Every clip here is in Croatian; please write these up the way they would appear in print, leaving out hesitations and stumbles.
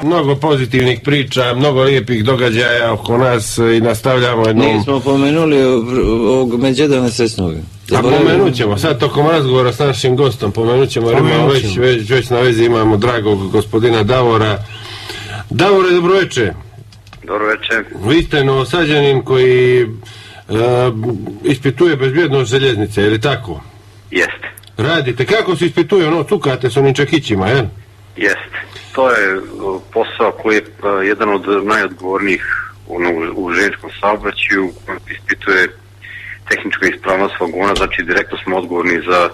Mnogo pozitivnih priča, mnogo lijepih događaja oko nas i nastavljamo jednom... Nismo pomenuli ovog Međeda Nesretnog. A pomenut ćemo, sad tokom razgovora s našim gostom, pomenut ćemo, jer imamo već na vezi imamo dragog gospodina Davora. Davore, dobroveče. Dobroveče. Vi ste Novosađanin koji ispituje bezbjednost željeznice, je li tako? Jeste. Radite, kako se ispituje, ono, cukate s onim čekićima, jel? Jeste. To je posao koji je jedan od najodgovornijih u željezničkom saobraćaju, ispituje tehnička ispravnost vagona, znači direktno smo odgovorni za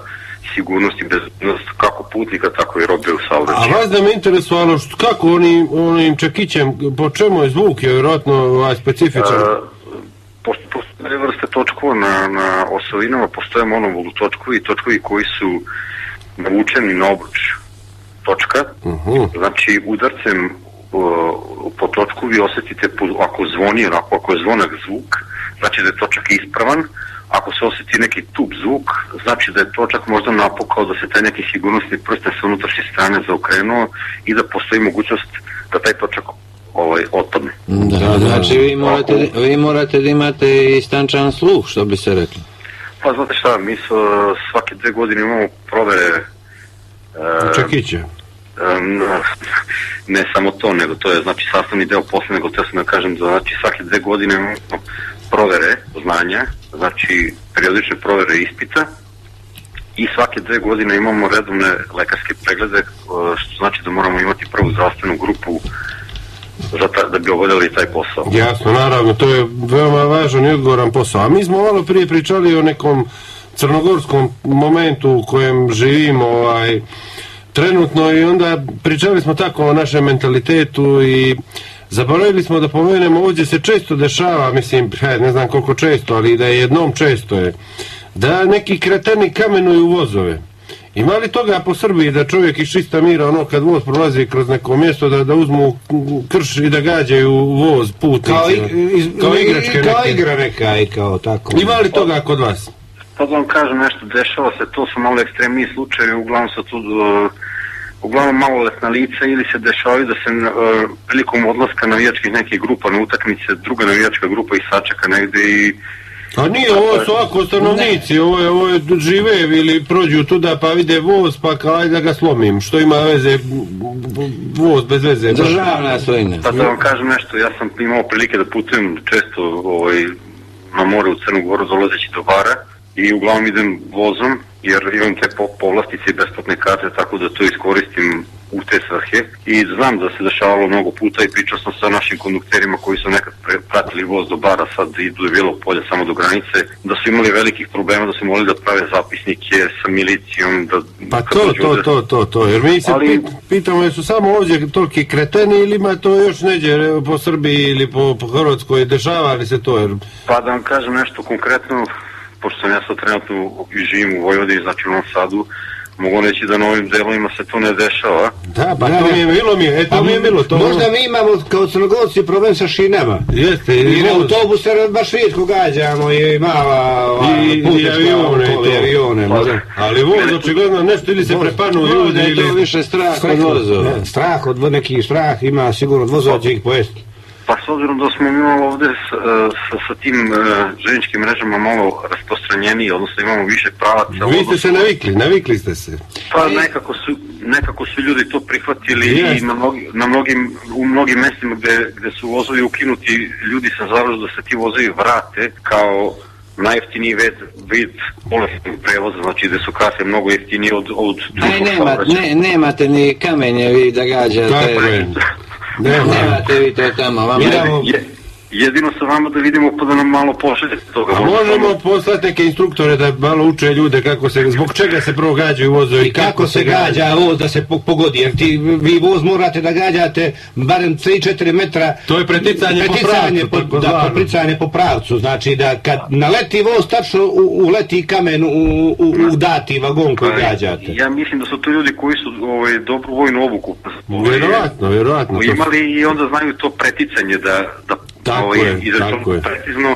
sigurnost i bezbednost kako putnika, tako i robe u saobraćaju. A vas da me interesovalo, kako onim čekićem, po čemu je zvuk, je vjerojatno specifičan? Postoje vrste točkova na osovinama, postoje monovolu točkovi i točkovi koji su navučeni na obruč točka. Znači udarcem po točku vi osjetite ako zvoni, ako je zvonak zvuk, znači da je točak ispravan. Ako se osjeti neki tup zvuk, znači da je točak možda napukao, da se taj neki sigurnosni prsten sa unutrašnje strane zaokrenuo i da postoji mogućnost da taj točak otpadne. Da, znači vi morate da imate istančan sluh, što bi se rekli. Pa znate šta, mi svake 2 godine imamo provere čekiće. Ne samo to, nego to je znači sastavni deo posla, nego te sam da kažem da znači svake 2 godine imamo provere znanja, znači periodične provere ispita i svake 2 godine imamo redovne lekarske preglede, što znači da moramo imati prvu zdravstvenu grupu da bi obavljali taj posao. Jasno, naravno, to je veoma važan i odgovoran posao. A mi smo malo prije pričali o nekom crnogorskom momentu u kojem živimo trenutno i onda pričali smo tako o našem mentalitetu i zaboravili smo da pomenemo, ovdje se često dešava, mislim, ne znam koliko često, ali da je jednom često je, da neki kreteni kamenuju vozove. Ima li toga po Srbiji da čovjek iz čista mira, ono kad voz prolazi kroz neko mjesto, da uzmu krš i da gađaju voz, putnici? Kao igračke neke. Kao igra neka i kao tako. Ima li toga kod vas? Pa da vam kažem nešto, dešava se, to su malo ekstremniji slučajevi, uglavnom su tu uglavnom maloletna lica ili se dešavaju da se prilikom odlaska navijačkih nekih grupa na utakmice, druga navijačka grupa ih sačeka negde i... A nije, ovo su ovako stanovnici, ovo je žive ili prođu tuda pa vide voz pa kao ajde da ga slomim, što ima veze, voz bez veze. Državna svojina. Pa da vam kažem nešto, ja sam imao prilike da putujem često na more u Crnu Goru dolazeći do Bara i uglavnom idem vozom jer imam te povlastice i besplatne karte, tako da to iskoristim u te svrhe i znam da se dešavalo mnogo puta i pričao sam sa našim kondukterima koji su nekad pratili voz do Bara, sad idu do Bijelog Polja samo do granice, da su imali velikih problema, da su morali da prave zapisnike sa milicijom. Pa to, jer mi se pitamo jesu samo ovdje toliki kreteni ili ima to još neđe po Srbiji ili po Hrvatskoj, dešava li se to? Pa da vam kažem nešto konkretno, pošto sam ja sad trenutno živim u Vojvodini, znači u Novom Sadu, mogu reći da na ovim delovima se to ne dešava. Da, pa to mi je bilo. Možda mi imamo kao Crnogorci problem sa šinama. Jeste. I autobuse baš rijetko gađamo i mala avione. Ali voz očigledno nešto ili se prepanu ljudi ili... To više strah od vozova. Strah od nekih strah ima sigurno od vozova će ih pojesti. Pa s obzirom da smo imali ovdje sa tim željezničkim mrežama malo rasprostranjeniji, odnosno imamo više pravaca. Vi ste se navikli ste se. Pa nekako su ljudi to prihvatili i u mnogim mjestima gde su vozovi ukinuti, ljudi se zalažu da se ti vozovi vrate kao najjeftiniji vid kolektivnog prevoza, znači gde su kase mnogo jeftinije od nemate ni kamenje vi da gađate. Nemate vi to tamo. Jedino sa vama da vidimo pa da nam malo pošaljete toga. A možemo poslati neke instruktore da malo uče ljude zbog čega se prvo gađaju vozovi i kako se gađa voz da se pogodi, jer vi voz morate da gađate barem 3-4 metra. To je preticanje po pravcu, znači da kad naleti voz tačno uleti kamen u dati vagon koji gađate. Ja mislim da su to ljudi koji su dobru vojnu obuku vjerojatno imali i onda znaju to preticanje da tako je precizno,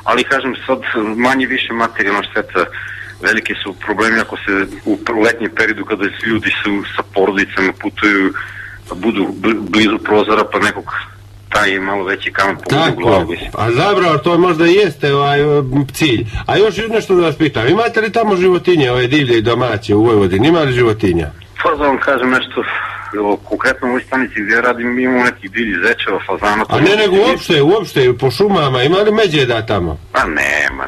ali kažem sad manje više materijalna šteta, veliki su problemi ako se u letnjem periodu kada ljudi su sa porodicama putuju budu blizu prozora pa nekog taj malo veći kamen pogodi u glavu. A zapravo to možda i jeste cilj. A još nešto da vas pitam, imate li tamo životinje, ove divlje i domaće u Vojvodini, ima li životinja? Pa da vam kažem nešto, konkretno u ovoj stanici gdje radim imamo nekih divlji zečeva, fazana. A ne nego uopšte po šumama, ima li međeda tamo? Pa nema.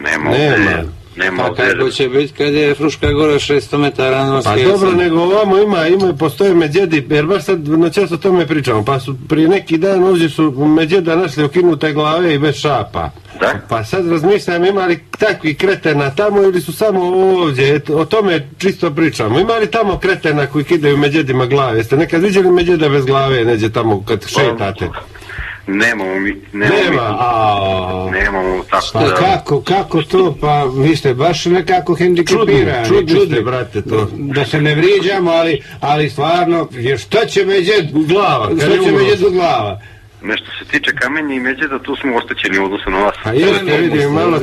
Pa kako će biti kad je Fruška Gora 600 metara norske? Pa dobro, nego ovamo postoje međedi, jer baš sad često o tome pričamo, pa su prije neki dan ovdje su međeda našli okinute glave i bez šapa. Da? Pa sad razmišljam, ima li takvi kretena tamo ili su samo ovdje, o tome čisto pričamo. Ima li tamo kretena koji kidaju međedima glave? Jeste nekad vidjeli međeda bez glave neđe tamo kad šetate? Nemamo mi. Nemamo tako da... Kako to? Pa vi ste baš nekako hendikepirani. Čudni ste, brate, to. Da se ne vrijeđamo, ali stvarno, jer šta će međed u glava? Nešto se tiče kamenja i međeda, tu smo oštećeni u odnosu na vas. A jeste, vidim, malo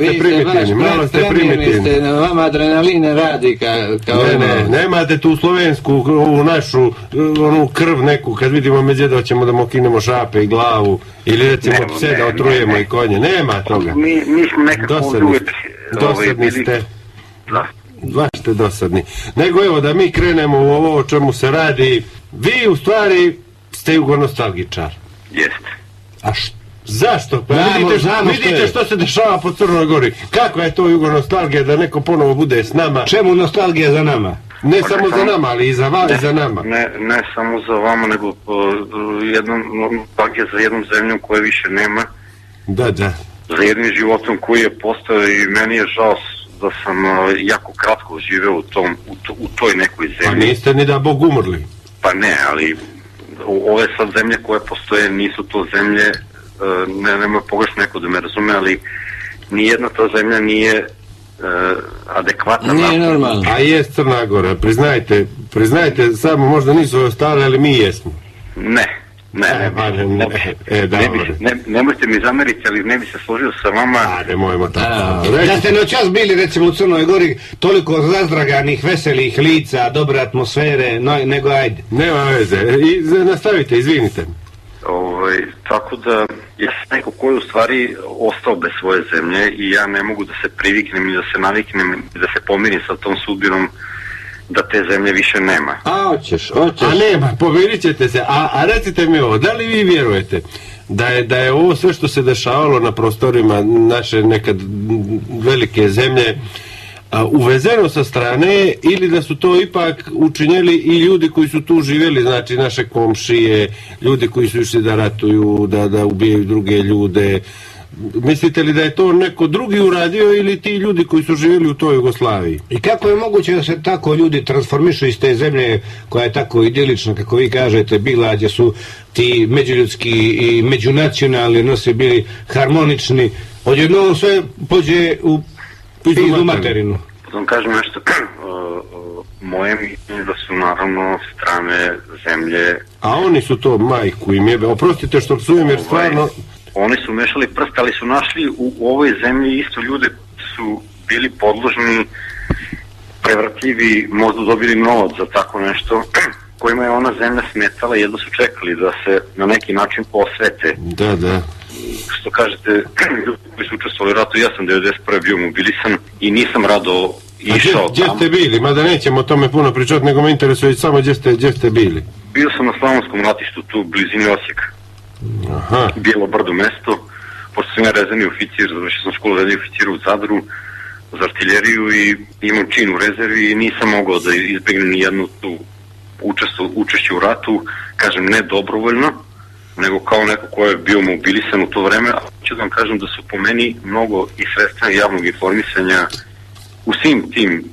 ste primitivni. Vama adrenalin radi kao... Ne, nemate tu slovensku, ovu našu, onu krv neku, kad vidimo međeda, hoćemo da mu okinemo šape i glavu, ili recimo pse da otrujemo i konje, nema toga. Mi smo nekako uvijek... Dosadni ste. Baš ste dosadni. Nego evo da mi krenemo u ovo o čemu se radi, vi u stvari ste jugonostalgičar. Jeste. A zašto? Pa vidite što se dešava po Crnoj Gori. Kako je to jugonostalgija da neko ponovo bude s nama? Čemu nostalgija za nama? Ne samo za nama, ali i za vas i za nama. Ne samo za vama, nego nostalgija za jednom zemljom koje više nema. Da. Za jednim životom koji je postao i meni je žao da sam jako kratko živeo u toj nekoj zemlji. Pa niste ni da Bog umrli. Pa ne, ali ove sad zemlje koje postoje nisu to zemlje, nema pogrešno neko da me razume, ali nijedna ta zemlja nije adekvatna. Nije normalno. A je Crna Gora, priznajte, samo možda nisu ostale, ali mi jesmo. Ne. Nemojte mi zameriti, ali ne bi se složio sa vama. Nemojmo tako. Da ste noćas bili recimo u Crnoj Gori toliko razdraganih, veselih lica, dobre atmosfere, nego ajde. Nema veze, nastavite, izvinite. Tako da je neko koji u stvari ostao bez svoje zemlje i ja ne mogu da se priviknem i da se naviknem i da se pomirim sa tom sudbinom da te zemlje više nema. Hoćeš. A nema, pomirit ćete se. A recite mi ovo, da li vi vjerujete da je ovo sve što se dešavalo na prostorima naše nekad velike zemlje uvezeno sa strane ili da su to ipak učinjeli i ljudi koji su tu živjeli, znači naše komšije, ljudi koji su išli da ratuju, da ubijaju druge ljude? Mislite li da je to neko drugi uradio ili ti ljudi koji su živjeli u toj Jugoslaviji? I kako je moguće da se tako ljudi transformišu iz te zemlje koja je tako idilična, kako vi kažete, bila, gdje su ti međuljudski i međunacionalni odnosi bili harmonični, odjednom sve pođe u pizdu materinu? Da vam kažem nešto, moje mišljenje da su naravno strane zemlje... A oni su to majku im jebe, oprostite što psujem jer stvarno... Oni su mešali prst, ali su našli u ovoj zemlji isto ljude su bili podložni, prevratljivi, možda dobili novac za tako nešto, kojima je ona zemlja smetala i jedno su čekali da se na neki način posvete. Da. Što kažete, ljudi koji su učestvovali u ratu, ja sam 91. bio mobilisan i nisam rado išao tamo. Gdje ste bili? Mada nećemo o tome puno pričati, nego me interesuje samo gdje ste bili. Bio sam na Slavonskom ratištu, tu u blizini Osijeka. Bijelo brdo mesto, pošto sam ja rezervni oficir, završio sam školu rezervni oficira u Zadru za artiljeriju i imam čin u rezervi i nisam mogao da izbjegnem ni jednu tu učešće u ratu, kažem ne dobrovoljno, nego kao neko ko je bio mobilisan u to vreme, a ću da vam kažem da su po meni mnogo i sredstva javnog informisanja u svim tim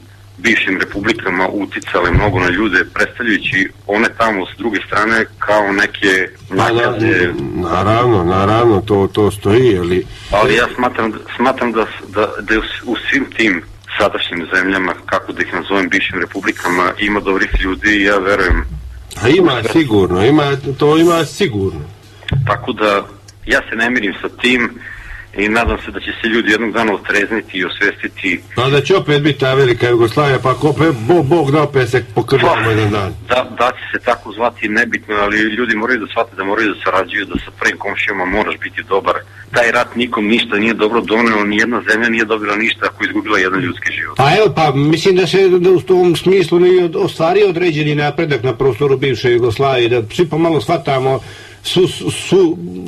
bivšim republikama uticale mnogo na ljude, predstavljajući one tamo s druge strane kao neke nakade. Naravno, to stoji, ali... Ali ja smatram da je u svim tim sadašnjim zemljama, kako da ih nazovem, bivšim republikama, ima dobrih ljudi i ja verujem... A ima sigurno. Tako da ja se ne mirim sa tim i nadam se da će se ljudi jednog dana otrezniti i osvestiti. Pa da će opet biti ta velika Jugoslavija, pa ako opet Bog da opet se pokrvimo jedan dan. Da će se tako zvati nebitno, ali ljudi moraju da shvate da moraju da sarađuju, da sa prvim komšijama moraš biti dobar. Taj rat nikom ništa nije dobro doneo, nijedna zemlja nije dobila ništa ako je izgubila jedan ljudski život. Pa evo, pa mislim da se u tom smislu ne ostvario određeni napredak na prostoru bivše Jugoslavije, da svi pomalo shvatamo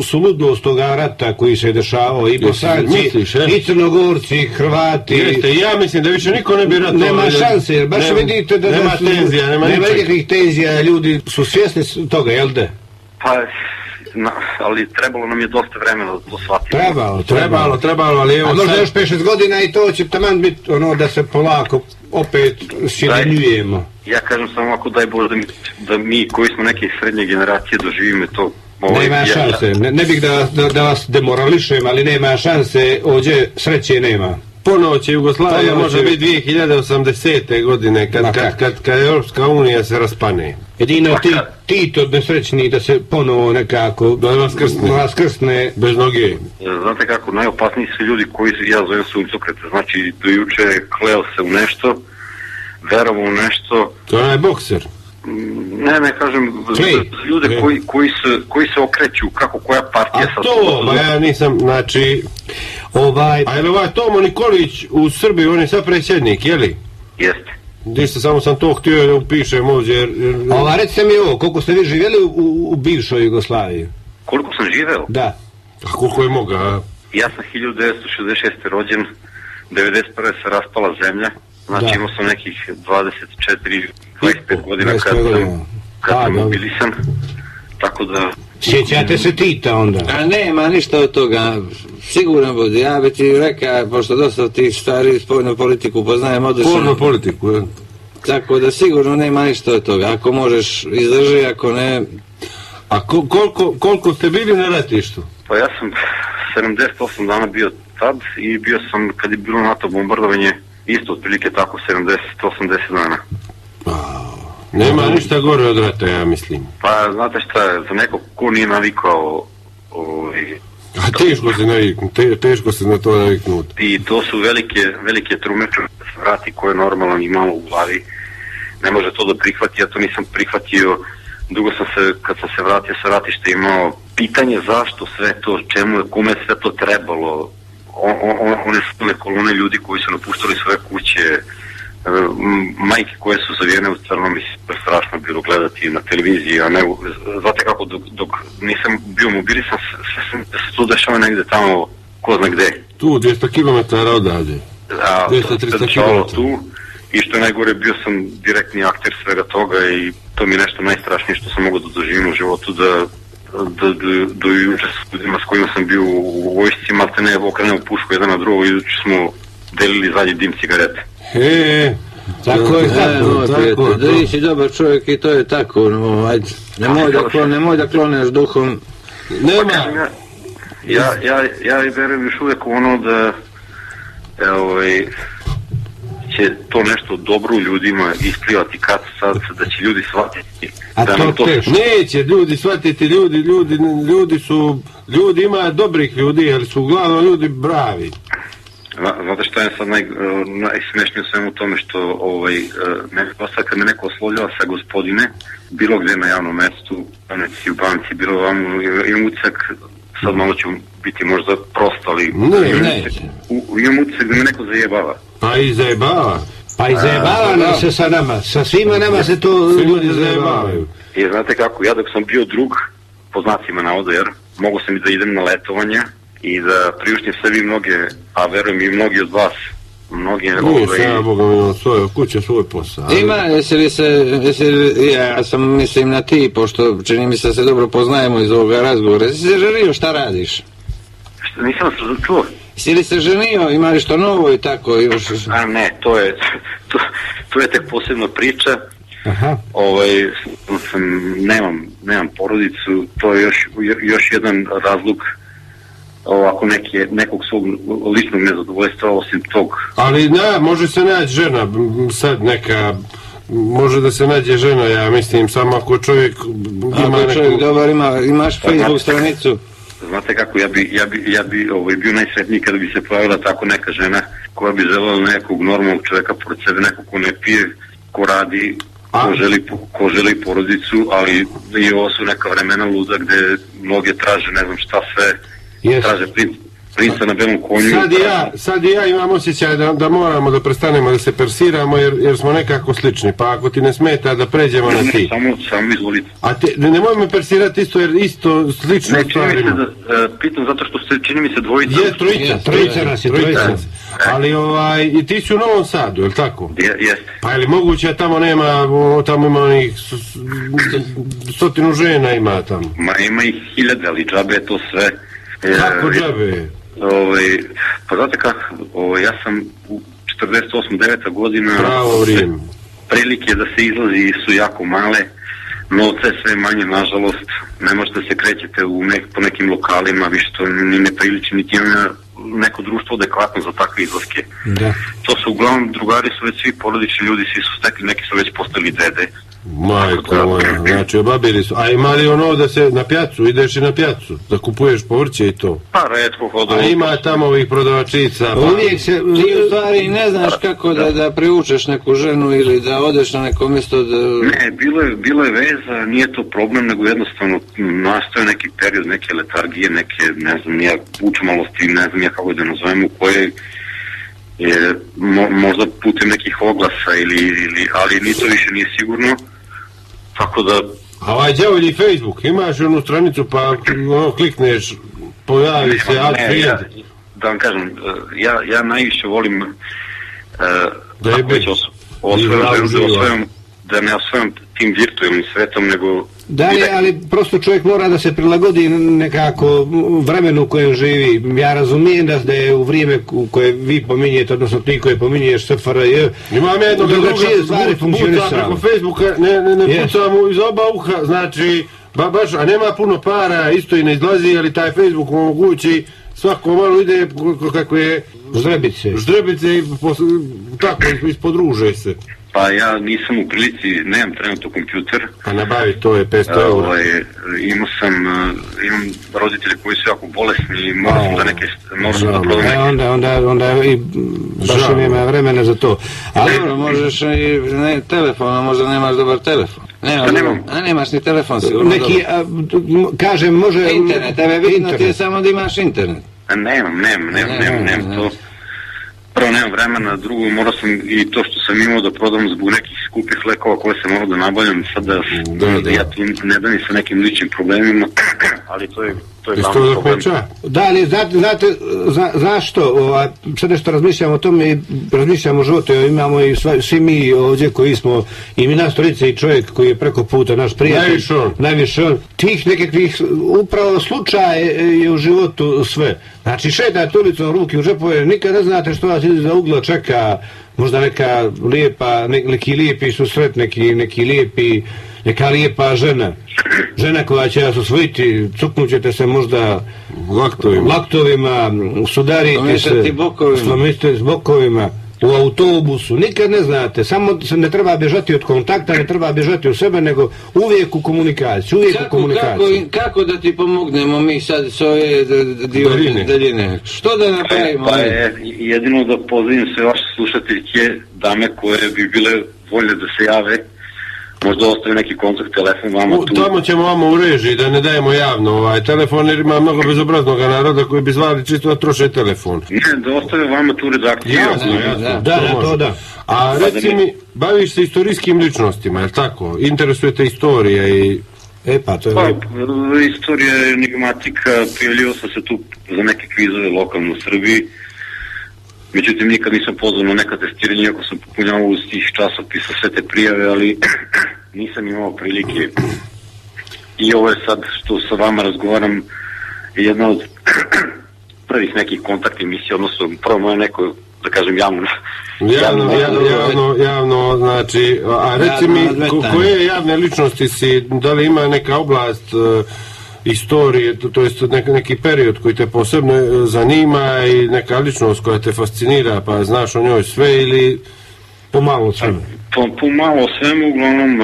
su ludnost toga rata koji se dešavao i Bosanci, i Crnogorci, i Hrvati. Jeste, ja mislim da više niko ne bi ratovao. Nema šanse, jer baš vidite da nema tenzija, nema nikakvih tenzija, ljudi su svjesni toga, jel da? Pa, ali trebalo nam je dosta vremena da to shvatimo. Trebalo, ali evo sad... A možda još 5-6 godina i to će taman biti ono da se polako opet sjedinjujemo. Ja kažem samo ako daj Bože da mi koji smo neke srednje generacije doživimo to. Nema šanse, ne bih da vas demorališem, ali nema šanse, ovdje sreće nema. Ponovo će Jugoslavija može biti 2080. godine kad Europska unija se raspane. Jedino Tito nesrećni da se ponovo nekako vaskrsne bez noge. Znate kako, najopasniji su ljudi koji ja zovem suncokrete, znači do juče kleo se u nešto, verovao u nešto. To je onaj bokser. Ne, kažem, ljude koji se okreću, kako koja partija sa to, ja nisam, znači... A je li ovaj Tomo Nikolić u Srbiji, on je sad predsjednik, je li? Jeste. Samo sam to htio da upišem ovdje, jer... Recite mi ovo, koliko ste vi živjeli u bivšoj Jugoslaviji? Koliko sam živeo? Da. A koliko je mogao? Ja sam 1966. rođen, 1991. se raspala zemlja, znači imao sam nekih 25 godina kad sam mobilisan, tako da... Sjećate se Tita onda? A nema ništa od toga, sigurno bude, ja bi ti rekao, pošto dosta tih stvari spoljnu politiku poznajem odlično. Spoljnu politiku, je. Tako da sigurno nema ništa od toga, ako možeš izdrži, ako ne... A koliko ste bili na ratištu? Pa ja sam 78 dana bio tad i bio sam, kad je bilo NATO bombardovanje, isto otprilike tako 70-80 dana. Nema ništa gore od rata, ja mislim. Pa znate šta, za nekog ko nije navikao... A teško se na to naviknuti. I to su velike trumeče vrati koje normalno imamo u glavi. Ne može to da prihvati, ja to nisam prihvatio. Dugo sam se, kad sam se vratio sa ratišta, imao pitanje zašto sve to, kome sve to trebalo. One silne kolone ljudi koji su napuštali svoje kuće, majke koje su zavijene u crno, mislim, to je strašno bilo gledati na televiziji, a ne, znate kako, dok nisam bio mobilisan, se to dešava negde tamo, ko zna gde. Tu, 200 km odavde. 200-300 km. Tu, i što je najgore, bio sam direktni akter svega toga i to mi je nešto najstrašnije što sam mogao da doživim u životu, da do juče s ljudima s kojima sam bio u vojsci, malte ne okrenemo pušku jedan na drugo i juče smo delili zadnji dim cigarete. Tako je, tako. Da si dobar čovjek i to je tako, ajde, nemoj da kloneš duhom. Nema. Ja verujem još uvijek u ono da će to nešto dobro u ljudima isplivati kad sad, da će ljudi shvatiti. A to teško. Neće ljudi shvatiti, ljudi ima dobrih ljudi, ali su uglavnom ljudi bravi. Znate šta je sad najsmešnije u svemu tome što kad me neko oslovljava sa gospodine, bilo gdje na javnom mjestu, u banci, bilo vam, imam ucak, sad malo ću biti možda prosto, ali imam ucak da me neko zajebava. Pa i zajebava se sa nama, sa svima nama se to ljudi zajebavaju. I znate kako, ja dok sam bio drug, po znacima navoda, jer mogu sam i da idem na letovanje i da priuštim sebi mnoge, a verujem i mnogi od vas, svoje kuće, svoj posao. Ima, ja sam mislim na ti, pošto čini mi se da se dobro poznajemo iz ovoga razgovora, jesi se ženio, šta radiš? Nisam se čuo. Si li se ženio, ima li što novo i tako? A ne, to je tek posebna priča. Nemam porodicu, to je još jedan razlog ovako nekog svog ličnog nezadovoljstva osim tog. Ali može se naći žena, sad neka, može da se nađe žena, ja mislim, samo ako čovjek ima ako čovjek dobar, imaš Facebook stranicu? znate kako, ja bi bio najsretniji kada bi se pojavila tako neka žena koja bi želela nekog normalnog čovjeka pored sebe, nekog ko ne pije, ko radi, ko želi porodicu, ali i ovo su neka vremena luda gde mnoge traže ne znam šta sve, traže princa na belom konju. Sad i ja imam osjećaj da moramo da prestanemo da se persiramo jer smo nekako slični, pa ako ti ne smeta da pređemo na ti. Samo izvolite. A nemoj me persirati isto jer isto slično stvarimo. Pitam zato što se čini mi se dvojica. Trojica nas je. Ali i ti si u Novom Sadu, je li tako? Jeste. Pa je li moguće tamo ima onih 100 žena ima tamo? Ma ima ih 1000, ali džabe je to sve. Kako džabe? Pa znate kako, ja sam u 48-9 godina, prilike da se izlazi su jako male, novce je sve manje, nažalost, ne možete se krećete po nekim lokalima, više to ni ne priliči, niti ima neko društvo adekvatno za takve izlaske. Da. To su uglavnom, drugari su već svi porodični ljudi, svi su stekli, neki su već postali dede. Majko moja, znači obabili su. A ima li ono da se na pijacu, ideš i na pijacu, da kupuješ povrće i to? Pa retko hodom. A ima tamo ovih prodavačica. Uvijek se, ti u stvari ne znaš kako da priučeš neku ženu ili da odeš na neko mjesto da... Ne, bilo je veza, nije to problem, nego jednostavno nastoje neki period, neke letargije, neke, ne znam, učmalosti, ne znam ja kako da nazovem, u koje je možda putem nekih oglasa ali ni to više nije sigurno, tako da... A ovaj djavolji Facebook, imaš onu stranicu pa klikneš, pojavi se da vam kažem, ja najviše volim da ne osvojam tim virtualnim svetom, nego... Da, ali prosto čovjek mora da se prilagodi nekako vremenu u kojem živi. Ja razumijem da je u vrijeme koje vi pominjete, odnosno ti koje pominješ SFRJ, imam jednog drugačije stvari funkcionisali. Preko Facebooka ne pucam iz oba uha, znači, baš, a nema puno para, isto i ne izlazi, ali taj Facebook omogući, svako malo ide kako je ždrebice i tako ispodruže se. Pa ja nisam u prilici, nemam trenutno kompjuter. Pa nabavi, to je 500 eura. Imam roditelje koji su jako bolesni i moram da prodam neke. Onda i baš nema vremena za to. Ali dobro, možeš i telefon, a možda nemaš dobar telefon. Nemaš ni telefon sigurno dobar. Kažem, može... Internet, tebe vidno ti je samo da imaš internet. Nemam to. Prvo nemam vremena, drugo morao sam i to što sam imao da prodam zbog nekih skupih lekova koje sam morao da nabavljam, sad ja ti ne da ni sa nekim ličnim problemima, ali to je glavno problem. Da, ali znate zašto, sad nešto razmišljamo o tome i razmišljamo o životu, imamo i svi mi ovdje koji smo, i mi nas trojice i čovjek koji je preko puta, naš prijatelj, najviše on, tih nekakvih upravo slučaja je u životu sve. Znači šetate ulicom, ruke u džepove, nikad ne znate što vas iza ugla čeka, možda neka lijepa, neki lijepi susret, neka lijepa žena koja će vas usvojiti, cupnut ćete se možda laktovima, sudarite se, slomite s bokovima, u autobusu, nikad ne znate, samo se ne treba bježati od kontakta, ne treba bježati u sebe, nego uvijek u komunikaciji, Kako da ti pomognemo mi sad s ove daljine? Što da napravimo? Pa jedino da pozdravim sve vaše slušateljke, dame koje bi bile voljne da se jave, možda ostavi neki kontakt, telefon vama tu. Tamo ćemo vama u režiji, da ne dajemo javno telefon, jer ima mnogo bezobraznog naroda koji bi zvali čisto da troše telefon. Ne, da ostavi vama tu redakciju. Jasno. Da. A reci mi, baviš se istorijskim ličnostima, je li tako? Interesuje te istorija i... Istorija je enigmatika, prijavljivao sam se tu za neke kvizove lokalno u Srbiji. Međutim, nikad nisam pozvao na neka testiranja, iako sam popunjavao uz tih časopisa sve te prijave, ali nisam imao prilike. I ovo je sad što sa vama razgovaram jedna od prvih nekih kontakt emisija, odnosno prvo moje neko, da kažem, javno, znači, a reci mi, koje javne ličnosti si, da li ima neka oblast istorije, to je neki period koji te posebno zanima i neka ličnost koja te fascinira, pa znaš o njoj sve ili pomalo o svemu? Pomalo o svemu, uglavnom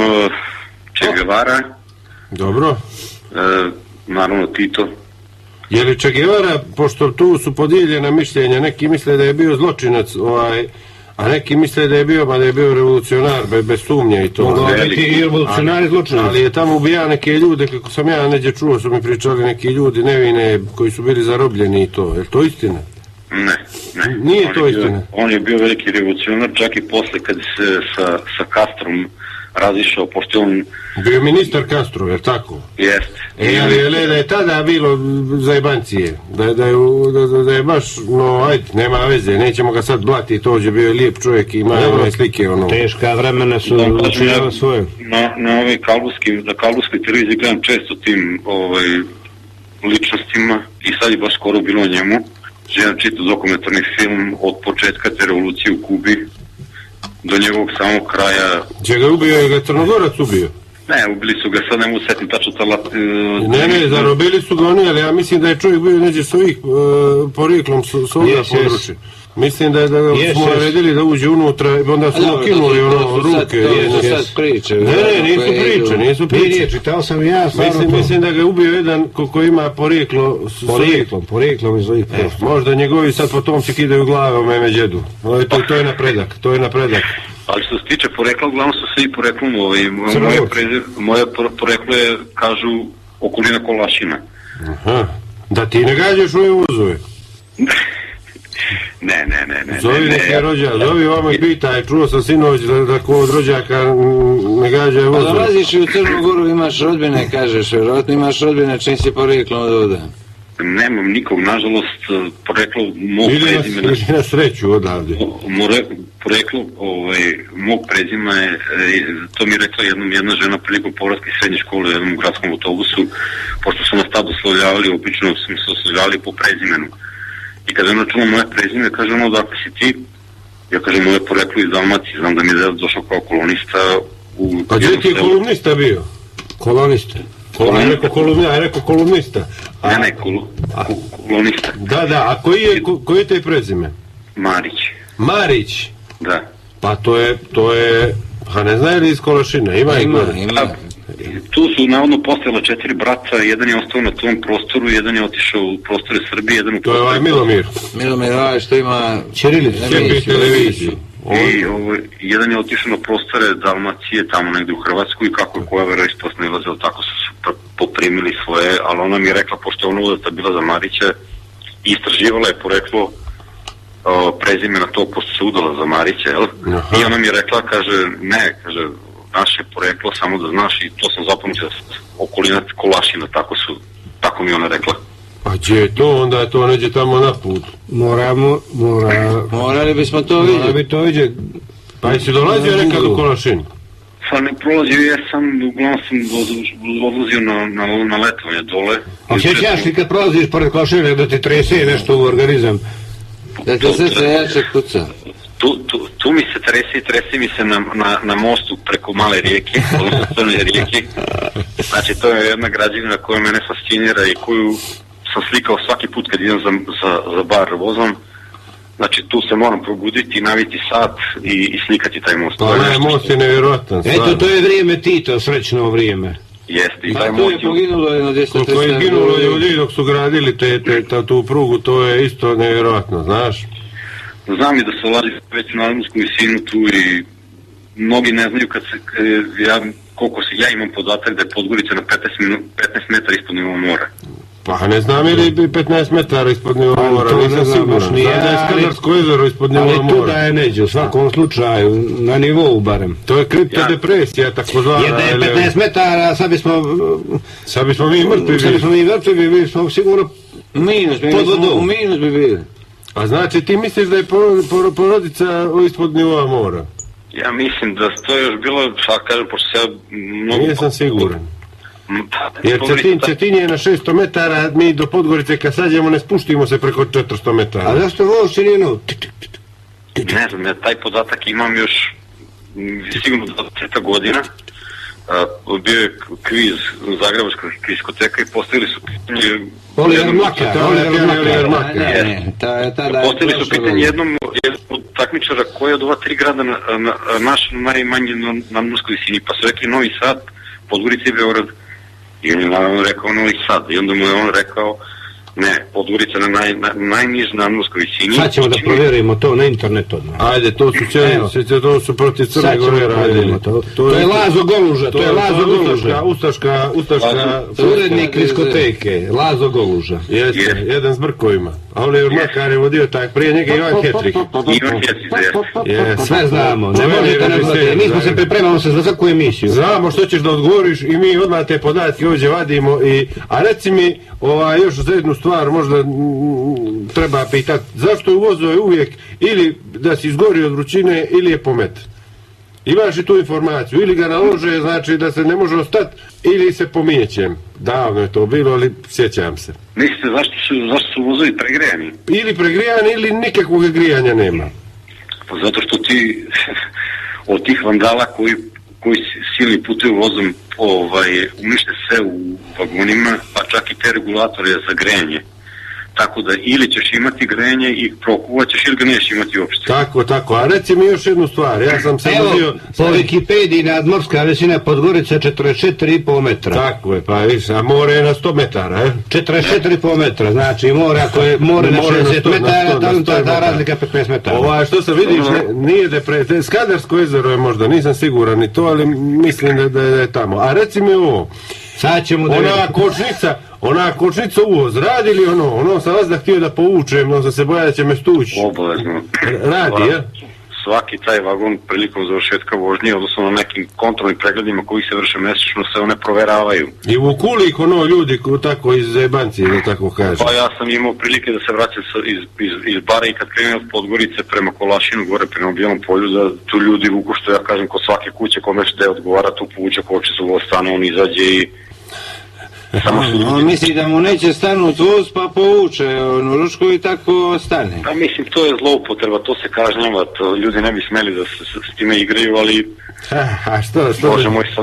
Che Guevara. Dobro. Naravno Tito. Je li Che Guevara, pošto tu su podijeljena mišljenja, neki misle da je bio zločinac, a neki misle da je bio revolucionar, bez sumnje i to. Mogao biti i revolucionar i zločinac. Ali je tamo ubijao neke ljude, kako sam ja neđe čuo, su mi pričali neki ljudi nevine koji su bili zarobljeni i to. Je li to istina? Ne. Nije to istina. On je bio veliki revolucionar, čak i posle kad se sa Castrom razišao, pošto on... Bio ministar Castro, je tako? Jeste. Ali da je tada bilo zajebancije, da je baš, ajde, nema veze, nećemo ga sad blatiti, ovdje bio je lijep čovjek i ima one slike, Teška vremena su učinjava svoje. Na ovoj kablovskoj televiziji gledam često tim ličnostima i sad je baš skoro bilo o njemu. Želim čitao dokumentarni film od početka te revolucije u Kubi do njegovog samog kraja. Če ga ubio, je ga Crnogorac ubio? Ne, ubili su ga, sad ne mogu setim tačno Ne, zarobili su ga oni, ali ja mislim da je čovjek bio neđe s ovih porijeklom s ovoga područja. Mislim da smo naredili da uđe unutra i onda su ukinuli ruke. To su sad priče. Ne, nisu priče. Čitao sam ja. Mislim da ga je ubio jedan koji ima porijeklo Porijeklom iz ovih prostora. Možda njegovi sad potomci kidaju glave u meme djedu. To je napredak. Ali što se tiče porekla, uglavnom su svi poreklom, moje poreklo je, kažu, okolina Kolašina. Aha, da ti ne gađaš ove vozove? Ne. Zovi neke rođaka, zovi vama i pitaj, čuo sam sinoć da ko od rođaka ne gađa vozove. Pa dolaziš u Crnu Goru, imaš rodbine, kažeš, vjerojatno imaš rodbine, čim si porijeklom od ovdje. Nemam nikog, nažalost, poreklo mog prezimena... Idi na sreću odavde. Poreklo mog prezima je, to mi je rekla jedna žena prilikom povratka iz srednje škole u jednom gradskom autobusu, pošto su nas tada oslovljavali, obično su mi se oslovljavali po prezimenu. I kada je ona čula moje prezime, kaže ono, dakle si ti? Ja kažem, moje poreklo iz Dalmacije, znam da mi je deda došao kao kolonista u... A gdje ti je kolumnista bio? Kolonista. Ja rekao kolumnista. Ne, kolonista. Da, a koji je taj prezime? Marić? Da. Pa to je, a ne znaju li iz Kolašina, ima. Tu su navodno postojala 4 brata, jedan je ostao na tom prostoru, jedan je otišao u prostore Srbije, jedan u prostore... To je Milomir. Milomir, što ima Ćirilicu, televiziju. I jedan je otišao na prostore Dalmacije, tamo negde u Hrvatsku i kako je koja veroispovest nalazila, tako su poprimili svoje, ali ona mi je rekla, pošto je ona udata bila za Marića, istraživala je poreklo prezimena tog, pošto se udala za Marića, jel? I ona mi je rekla, kaže, naše poreklo, samo da znaš, i to sam zapamtio okolina Kolašina, tako mi ona rekla. A gdje je to, onda je to neđe tamo na put. Morali bismo to vidjeti. Pa jesi dolazio nekad u Kolašin? Pa ne prolazio, uglavnom sam odlazio na letovanje dole. A sjećaš li kad prolaziš pored Kolašina da ti trese nešto u organizam? Da te srce jače kuca. Tu mi se trese mi se na mostu preko male rijeke, odnosno crne rijeke. Znači, to je jedna građevina koja mene fascinira i koju sam slikao svaki put kad idem za bar vozom. Znači, tu se moram probuditi, naviti sat i slikati taj most. Pa ne, most je nevjerojatan. Eto, to je vrijeme Tito, srećno vrijeme. Jeste, i taj most je poginulo jedno 10-30 koliko je ginulo ljudi dok su gradili tu prugu, to je isto nevjerojatno, znaš? Znam i da se lazi već na nadmorsku visinu tu i mnogi ne znaju koliko ja imam podatak da je Podgorica na 15 metara ispod nivoa mora. Pa ne znam ili 15 metara ispod nivoa mora, nisam siguran. Znam da je Skandarsko jezero ispod nivoa mora. Ali tu da je neđe, u svakom slučaju, na nivou barem. To je kriptodepresija, takozvana. Jer da je 15 metara, sad bismo mi mrtvi, mi smo sigurno u minus bi bili. A znači ti misliš da je porodica ispod nivoa mora? Ja mislim da to je još bilo, sad kažem, pošto se ja mnogo... Nisam siguran. Jer Cetin je na 600 metara, mi do Podgorice kad sađemo ne spuštimo se preko 400 metara. A zašto ovo uopće nije novo? Ne znam, ja taj podatak imam još sigurno 20 godina. Bio je kviz Zagrebačka kviskoteka i postavili su pitanje... Oliver Mlakar. Postavili su pitanje jednom od takmičara koji je od ova 3 grada naš najmanje na nadmorskoj visini, pa su rekli Novi Sad, Podgorica i Beograd. I on je naravno rekao Novi Sad. I onda mu je on rekao, Ne, Podgorica na najnižoj nadmorskoj visini. Sad ćemo da provjerimo to na internetu odmah. Ajde, to su protiv Crne Gore radili. To je Lazo Goluža, to je Lazo Goluža. Ustaška urednik diskoteke, Lazo Goluža. Jeste, jedan s brkovima. A Oliver Makar je vodio tak, prije njega Ivan Hetrich. Ivan Hetrich, jeste. Sve znamo, ne možete nas gledati, mi smo se pripremamo se za svaku emisiju. Znamo što ćeš da odgovoriš i mi odmah te podatke ovdje vadimo. A reci mi, još za jednu stvar možda treba pitati, zašto u vozu je uvijek ili da si izgorio od vrućine ili je pomet? Imaš i tu informaciju, ili ga nalože, znači da se ne može ostati, ili se pominjećem. Davno je to bilo, ali sjećam se. Mislite zašto su vozovi pregrijani? Ili pregrijani, ili nikakvog grijanja nema. Pa zato što ti, od tih vandala koji silni putuju vozom, unište sve u vagonima, pa čak i te regulatore za grejanje. Tako da ili ćeš imati grenje i prokuvat ćeš ili ga neš imati uopšte. Tako, a reci mi još jednu stvar, ja sam se vozio... Po Wikipediji nadmorska visina Podgorica 44,5 metra. Tako je, pa viš, a more je na 100 metara, 44,5 metra, znači more ako je more na 60 metara, ta razlika 15 metara. Što se vidiš, nije Skadarsko jezero je možda, nisam siguran ni to, ali mislim da je tamo. A reci mi ovo, ona kočnica uvoz, radi li ono sam vas da htio da povučem, no sam se bojao da će me stući. Obavezno. Radi, je? Svaki taj vagon prilikom završetka vožnje, odnosno na nekim kontrolnim pregledima koji se vrše mesečno, se one proveravaju. I u kulik ljudi tako iz Zebancije, da tako kaže. Pa ja sam imao prilike da se vraćam iz bara i kad krenem od Podgorice prema Kolašinu, gore prema Bijelom polju, da tu ljudi vuku, što ja kažem, kod svake kuće, kome što odgovara, tu povuče kočicu, voz stane, on izađe i... On misli da mu neće stanuti voz pa povuče ručku i tako stane. Pa mislim, to je zloupotreba, to se kažnjava, ljudi ne bi smeli da se s time igraju, ali... A što?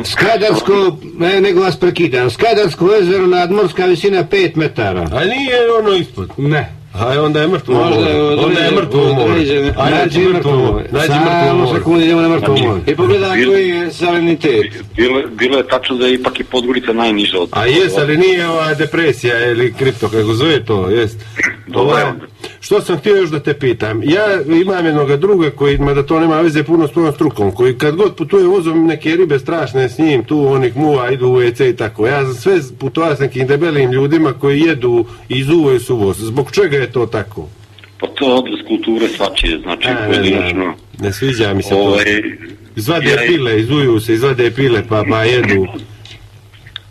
Skadarsko, nego vas prekidam, Skadarsko jezero nadmorska visina 5 metara. A nije ono ispod? Ne. A onda je mrtvo more. Onda je mrtvo more. Nađi mrtvo more. Samo sekundi idemo na mrtvo more. I pogledaj koji je salinitet. Bilo je tačno da je ipak i Podgorica najniža od... A jes, ali nije ova depresija ili kripto, kako zove to, jest. Što sam htio još da te pitam, ja imam jednog druga koji, mada to nema veze puno s tvojom strukom, koji kad god putuje vozom neke ribe strašne s njim, tu onih muva idu u WC i tako. Ja sam sve putovao s nekim debelim ljudima koji jedu i izuvaju su voz. Zbog čega je to tako? Pa to je odraz kulture svačije, znači pojedinačno. Ne sviđa mi se to. Izvade pile, izuju se, izvade pile pa jedu.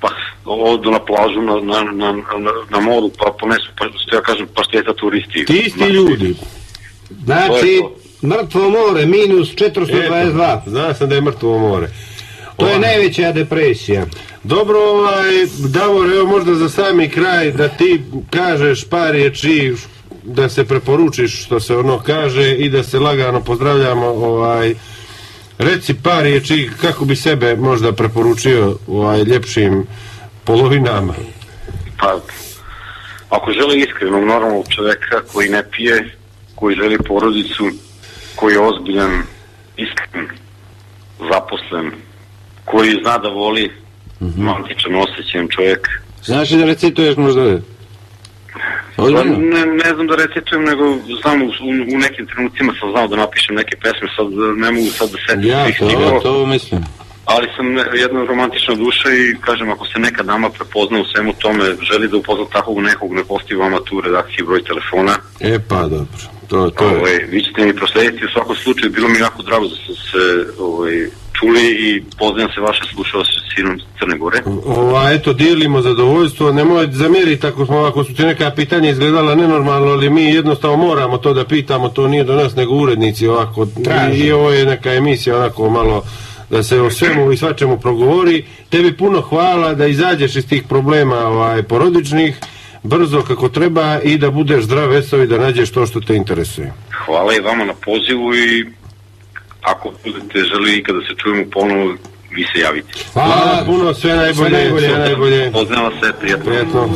Pa odu na plažu, na moru, pa ponesu, što ja kažem, pašteta turisti. Ti isti ljudi. Znači, mrtvo more, minus 422. Znao sam da je mrtvo more. To je najveća depresija. Dobro, Davor, evo možda za sami kraj da ti kažeš par riječi, da se preporučiš što se ono kaže i da se lagano pozdravljamo, reci par riječi kako bi sebe možda preporučio ljepšim polovinama. Pa, ako želi iskrenog, normalnog čoveka koji ne pije, koji želi porodicu, koji je ozbiljan, iskren, zaposlen, koji zna da voli, romantičan, osjećajan čovjek. Znaš li da recituješ možda? Ne znam da recitujem, nego znam u nekim trenucima sam znao da napišem neke pesme, sad ne mogu sad da setim svih stigao. To mislim. Ali sam jedna romantična duša i kažem, ako se neka dama prepozna u svemu tome, želi da upozna takvog nekog, ne postoji vama tu redakciji broj telefona. Pa dobro, to je. Vi ćete mi proslediti, u svakom slučaju bilo mi jako drago da ste se čuli i pozdravljam se vaše slušalce sinom Crne Gore. Eto, dijelimo zadovoljstvo, nemoj zamjeriti ako su ti neka pitanja izgledala nenormalno, ali mi jednostavno moramo to da pitamo, to nije do nas nego urednici ovako. I ovo je neka emisija onako malo da se o svemu i svačemu progovori. Tebi puno hvala da izađeš iz tih problema porodičnih, brzo kako treba i da budeš zdrav, vesel i da nađeš to što te interesuje. Hvala i vama na pozivu i ako budete želi i kada se čujemo ponovo, vi se javite. Hvala puno, sve najbolje. Pozdrav vas sve, prijatno.